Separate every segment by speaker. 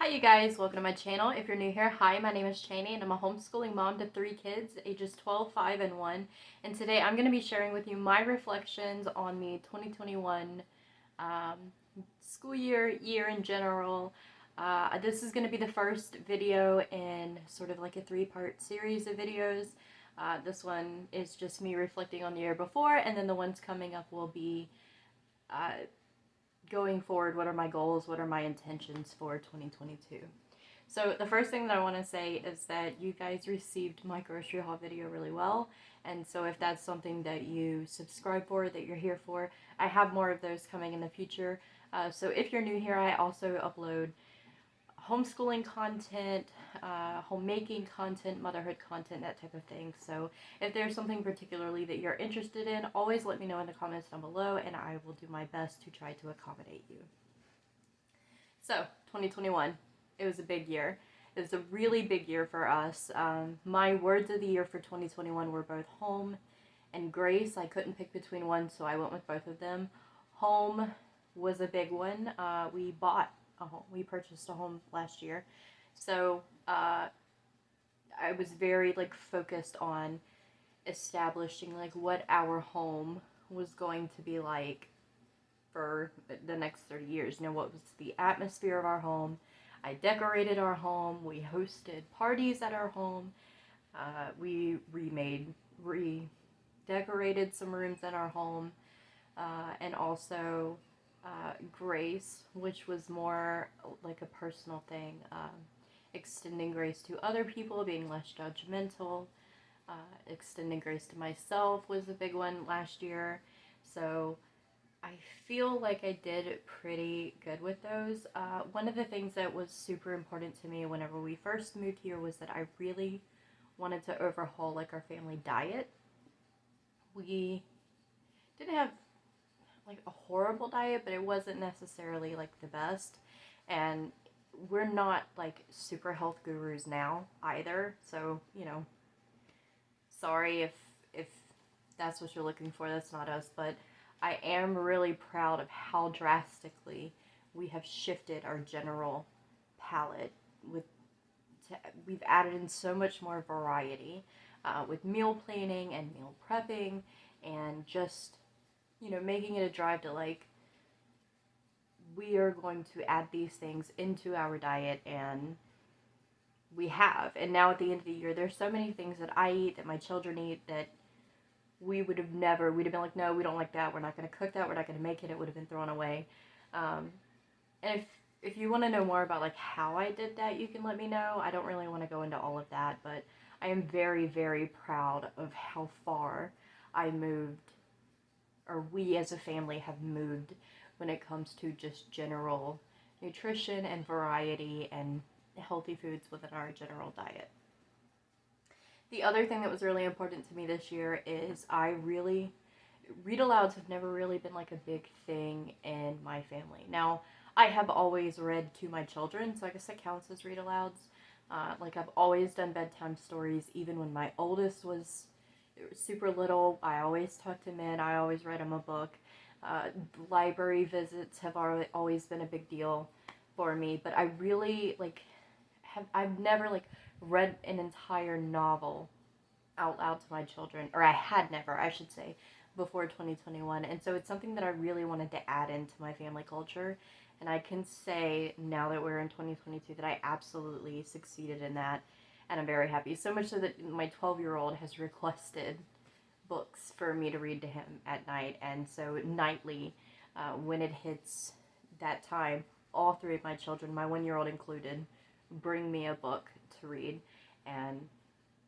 Speaker 1: Hi you guys, welcome to my channel. If you're new here, hi, my name is Cheney and I'm a homeschooling mom to 3 kids, ages 12, 5, and 1. And today I'm going to be sharing with you my reflections on the 2021 um, school year in general. This is going to be the first video in sort of like a 3-part series of videos. This one is just me reflecting on the year before, and then the ones coming up will be uh, going forward, what are my goals, what are my intentions for 2022. So the first thing that I want to say is that you guys received my grocery haul video really well, and so if that's something that you subscribe for, that you're here for, I have more of those coming in the future. So if you're new here, I also upload homeschooling content, homemaking content, motherhood content, that type of thing. So if there's something particularly that you're interested in, always let me know in the comments down below and I will do my best to try to accommodate you. So 2021, it was a big year. It was a really big year for us. My words of the year for 2021 were both home and grace. I couldn't pick between one, so I went with both of them. Home was a big one. We bought a home. We purchased a home last year. So I was very focused on establishing what our home was going to be like for the next 30 years. What was the atmosphere of our home. I decorated our home. We hosted parties at our home. We redecorated some rooms in our home. And also grace, which was more like a personal thing. Extending grace to other people, being less judgmental. Extending grace to myself was a big one last year. So I feel like I did pretty good with those. One of the things that was super important to me whenever we first moved here was that I really wanted to overhaul our family diet. We didn't have a horrible diet, but it wasn't necessarily the best. And we're not super health gurus now either. So, sorry if that's what you're looking for, that's not us, but I am really proud of how drastically we have shifted our general palate. We've added in so much more variety with meal planning and meal prepping, and just making it a drive to we are going to add these things into our diet, and we have. And now at the end of the year, there's so many things that I eat, that my children eat, that we would have never, we'd have been like, no, we don't like that, we're not going to cook that, we're not going to make it, it would have been thrown away. And if you want to know more about how I did that, you can let me know. I don't really want to go into all of that, but I am very, very proud of how far I moved, or we as a family have moved, when it comes to just general nutrition and variety and healthy foods within our general diet. The other thing that was really important to me this year is read alouds have never really been a big thing in my family. Now, I have always read to my children, so I guess that counts as read alouds. I've always done bedtime stories, even when my oldest was super little. I always tucked him in. I always read him a book. Library visits have always been a big deal for me, but I really I've never read an entire novel out loud to my children, or I had never, I should say, before 2021. And so it's something that I really wanted to add into my family culture, and I can say now that we're in 2022 that I absolutely succeeded in that, and I'm very happy. So much so that my 12-year-old has requested books for me to read to him at night, and so nightly, when it hits that time, all 3 of my children, my 1-year-old included, bring me a book to read. And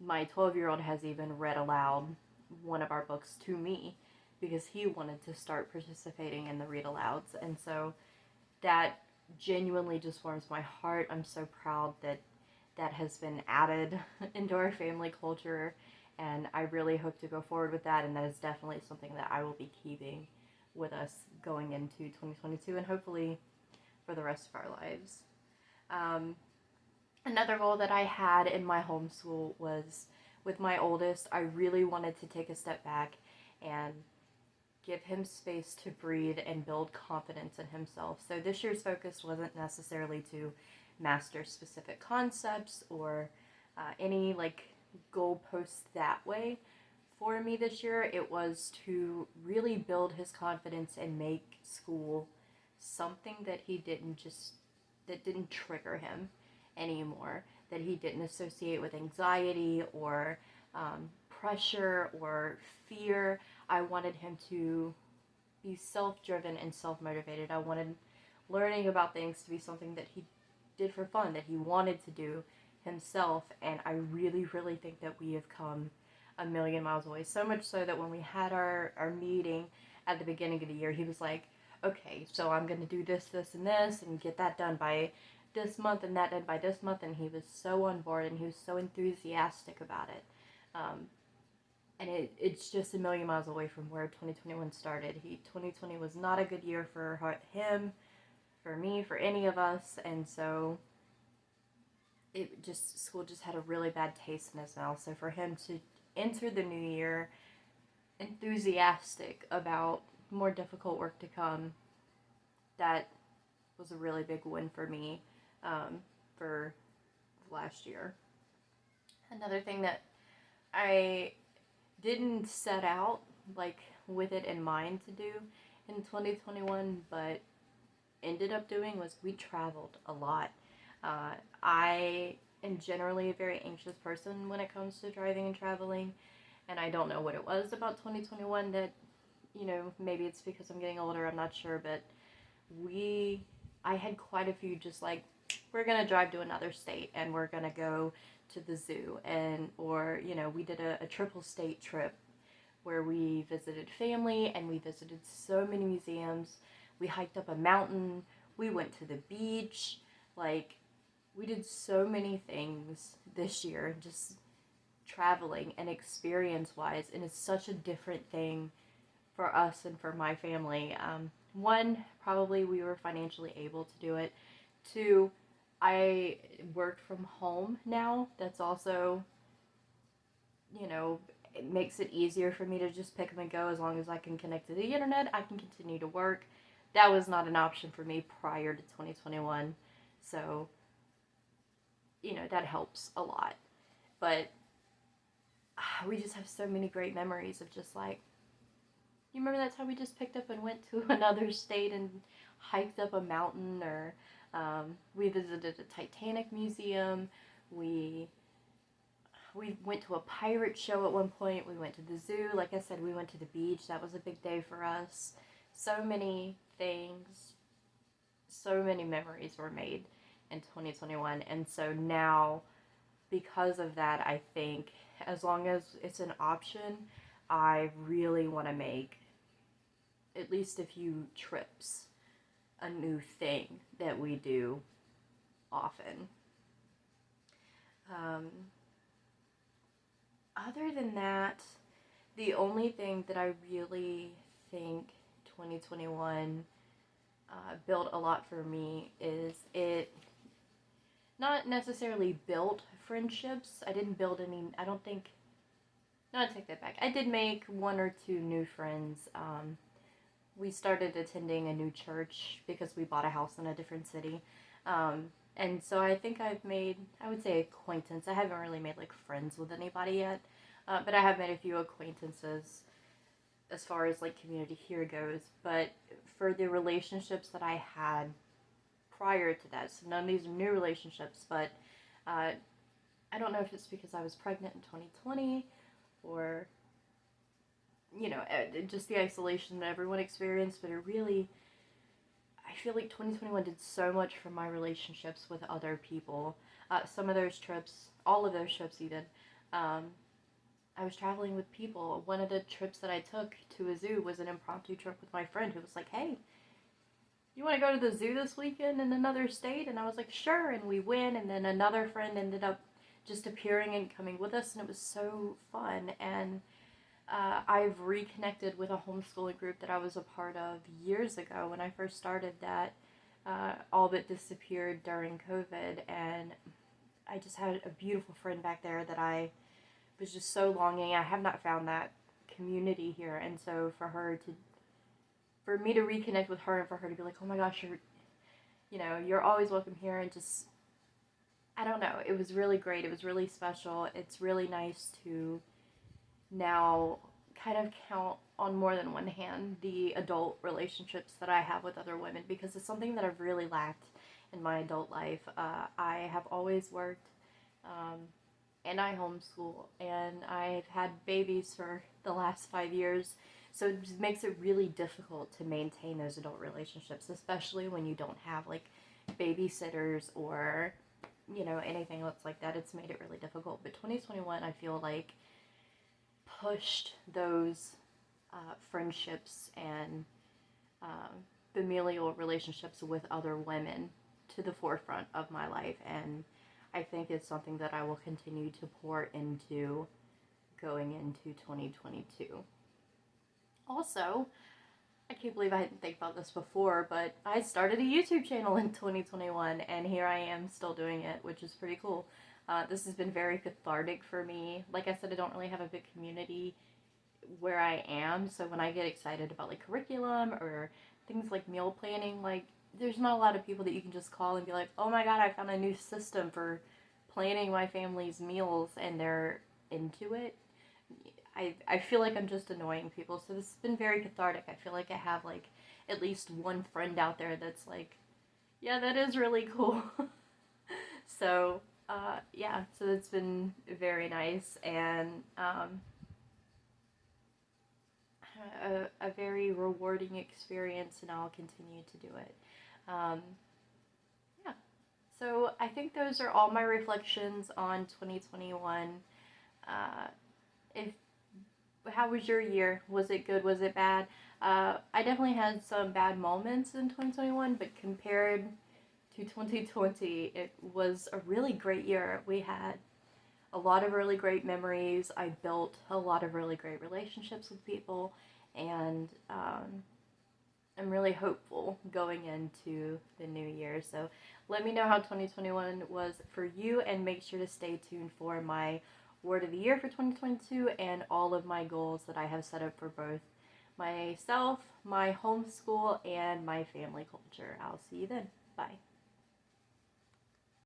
Speaker 1: my 12-year-old has even read aloud one of our books to me because he wanted to start participating in the read alouds. And so that genuinely just warms my heart. I'm so proud that that has been added into our family culture, and I really hope to go forward with that, and that is definitely something that I will be keeping with us going into 2022 and hopefully for the rest of our lives. Another goal that I had in my homeschool was with my oldest. I really wanted to take a step back and give him space to breathe and build confidence in himself. So this year's focus wasn't necessarily to master specific concepts or any like goalposts that way. For me this year, it was to really build his confidence and make school something that that didn't trigger him anymore, that he didn't associate with anxiety or pressure or fear. I wanted him to be self-driven and self-motivated. I wanted learning about things to be something that he did for fun, that he wanted to do himself, and I really, really think that we have come a million miles away. So much so that when we had our meeting at the beginning of the year, he was like, okay, so I'm going to do this, this, and this, and get that done by this month and that done by this month, and he was so on board and he was so enthusiastic about it. And it's just a million miles away from where 2021 started. 2020 was not a good year for him, for me, for any of us, and so school just had a really bad taste in his mouth. So for him to enter the new year enthusiastic about more difficult work to come, that was a really big win for me for last year. Another thing that I didn't set out like with it in mind to do in 2021, but ended up doing, was we traveled a lot. I am generally a very anxious person when it comes to driving and traveling, and I don't know what it was about 2021 that, maybe it's because I'm getting older, I'm not sure, but I had quite a few just like, we're gonna drive to another state and we're gonna go to the zoo, or we did a triple state trip where we visited family and we visited so many museums. We hiked up a mountain, we went to the beach, like we did so many things this year, just traveling and experience wise, and it's such a different thing for us and for my family. One, probably we were financially able to do it. Two, I work from home now. That's also, it makes it easier for me to just pick up and go. As long as I can connect to the internet, I can continue to work. That was not an option for me prior to 2021. So, that helps a lot. But we just have so many great memories of just like, you remember that time we just picked up and went to another state and hiked up a mountain, or we visited a Titanic museum. We went to a pirate show at one point. We went to the zoo. Like I said, we went to the beach. That was a big day for us. So many things, so many memories were made in 2021. And so now, because of that, I think as long as it's an option, I really want to make at least a few trips a new thing that we do often. Other than that, the only thing that I really think 2021 built a lot for me is it not necessarily built friendships. I didn't build any, I don't think, no, I take that back. I did make one or two new friends. We started attending a new church because we bought a house in a different city. And so I think I've made, I would say, acquaintance. I haven't really made like friends with anybody yet, but I have made a few acquaintances as far as like community here goes. But for the relationships that I had prior to that, so none of these are new relationships, but I don't know if it's because I was pregnant in 2020 or just the isolation that everyone experienced, but I feel like 2021 did so much for my relationships with other people. Some of those trips, all of those trips even, I was traveling with people. One of the trips that I took to a zoo was an impromptu trip with my friend who was like, hey, you want to go to the zoo this weekend in another state? And I was like, sure, and we went, and then another friend ended up just appearing and coming with us, and it was so fun. And I've reconnected with a homeschooling group that I was a part of years ago when I first started that. All but disappeared during COVID, and I just had a beautiful friend back there that I was just so longing. I have not found that community here, and so for her to for me to reconnect with her and for her to be like, oh my gosh, you're always welcome here, and just, I don't know, it was really great. It was really special. It's really nice to now kind of count on more than one hand the adult relationships that I have with other women, because it's something that I've really lacked in my adult life. I have always worked, um, and I homeschool, and I've had babies for the last 5 years. So it just makes it really difficult to maintain those adult relationships, especially when you don't have like babysitters or anything else like that. It's made it really difficult. But 2021, I feel like, pushed those friendships and familial relationships with other women to the forefront of my life, and I think it's something that I will continue to pour into going into 2022. Also, I can't believe I didn't think about this before, but I started a YouTube channel in 2021, and here I am still doing it, which is pretty cool. This has been very cathartic for me. Like I said, I don't really have a big community where I am, so when I get excited about like curriculum or things like meal planning, like there's not a lot of people that you can just call and be like, oh my god, I found a new system for planning my family's meals, and they're into it. I feel like I'm just annoying people, so this has been very cathartic. I feel like I have like at least one friend out there that's like, yeah, that is really cool. So yeah, so it's been very nice, and a very rewarding experience, and I'll continue to do it. Um, yeah, so I think those are all my reflections on 2021. If How was your year? Was it good? Was it bad? I definitely had some bad moments in 2021, but compared to 2020, it was a really great year. We had a lot of really great memories. I built a lot of really great relationships with people, and I'm really hopeful going into the new year. So let me know how 2021 was for you, and make sure to stay tuned for my word of the year for 2022 and all of my goals that I have set up for both myself, my homeschool, and my family culture. I'll see you then. Bye.